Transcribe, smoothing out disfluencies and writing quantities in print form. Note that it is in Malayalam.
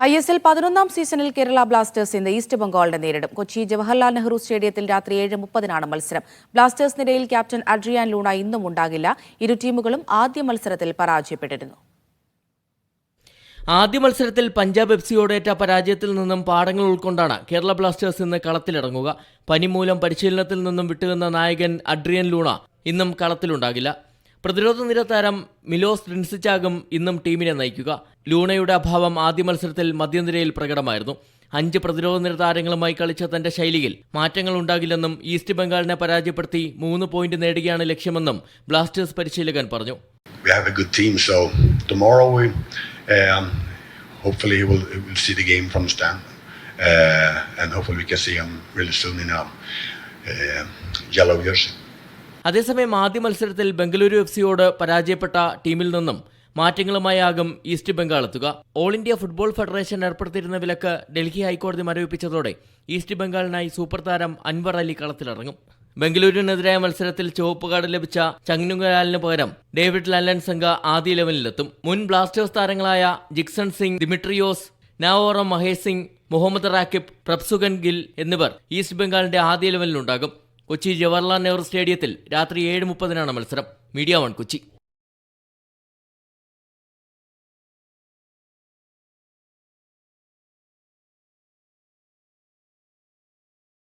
ISL 11ാം സീസണിൽ കേരള ബ്ലാസ്റ്റേഴ്സ് ഇന്ന് ഈസ്റ്റ് ബംഗാളിനെ നേരിടും. കൊച്ചി ജവഹർലാൽ നെഹ്റു സ്റ്റേഡിയത്തിൽ രാത്രി 7:30-നാണ് മത്സരം. ബ്ലാസ്റ്റേഴ്സ് നിരയിൽ ക്യാപ്റ്റൻ അഡ്രിയാൻ ലൂണ ഇന്നും ഉണ്ടാകില്ല. ഇരു ടീമുകളും ആദ്യ മത്സരത്തിൽ പരാജയപ്പെട്ടിരുന്നു. ആദ്യ മത്സരത്തിൽ പഞ്ചാബ് FCയോടേറ്റ പരാജയത്തിൽ നിന്നും പാഠങ്ങൾ ഉൾക്കൊണ്ടാണ് കേരള ബ്ലാസ്റ്റേഴ്സ് ഇന്ന് കളത്തിലിറങ്ങുക. പനി മൂലം പരിശീലനത്തിൽ നിന്നും വിട്ടുനിന്ന നായകൻ അഡ്രിയൻ ലൂണ ഇന്നും കളത്തിലുണ്ടാകില്ല. പ്രതിരോധ നിര താരം മിലോസ് റിൻസിച്ചാകും ഇന്നും ടീമിനെ നയിക്കുക. ലൂണയുടെ അഭാവം ആദ്യ മത്സരത്തിൽ മധ്യനിരയിൽ പ്രകടമായിരുന്നു. 5 പ്രതിരോധ നിര താരങ്ങളുമായി കളിച്ച തന്റെ ശൈലിയിൽ മാറ്റങ്ങൾ ഉണ്ടാകില്ലെന്നും ഈസ്റ്റ് ബംഗാളിനെ പരാജയപ്പെടുത്തി 3 പോയിന്റ് നേടുകയാണ് ലക്ഷ്യമെന്നും ബ്ലാസ്റ്റേഴ്സ് പരിശീലകൻ പറഞ്ഞു. We have a good team, so tomorrow we hopefully we'll see the game from the stand, and hopefully we can see them really soon in yellow jersey. അതേസമയം ആദ്യ മത്സരത്തിൽ ബംഗളൂരു FCയോട് പരാജയപ്പെട്ട ടീമിൽ നിന്നും മാറ്റങ്ങളുമായാകും ഈസ്റ്റ് ബംഗാൾ എത്തുക. ഓൾ ഇന്ത്യ ഫുട്ബോൾ ഫെഡറേഷൻ ഏർപ്പെടുത്തിയിരുന്ന വിലക്ക് ഡൽഹി ഹൈക്കോടതി മരവിപ്പിച്ചതോടെ ഈസ്റ്റ് ബംഗാളിനായി സൂപ്പർ താരം അൻവർ അലി കളത്തിലിറങ്ങും. ബംഗളൂരുവിനെതിരായ മത്സരത്തിൽ ചുവപ്പ് കാർഡ് ലഭിച്ച ചങ്നുഗലാലിന് പകരം ഡേവിഡ് ലല്ലൻ സംഘ ആദ്യ ലെവലിലെത്തും. മുൻ ബ്ലാസ്റ്റേഴ്സ് താരങ്ങളായ ജിക്സൺ സിംഗ്, ദിമിട്രിയോസ്, നാവോറം മഹേഷ് സിംഗ്, മുഹമ്മദ് റാക്കിബ്, പ്രഭ്സുഗൻ ഗിൽ എന്നിവർ ഈസ്റ്റ് ബംഗാളിന്റെ ആദ്യ ലെവലിലുണ്ടാകും. കൊച്ചി ജവഹർലാൽ നെഹ്റു സ്റ്റേഡിയത്തിൽ രാത്രി 7:30-നാണ് മത്സരം. മീഡിയ 1 കൊച്ചി.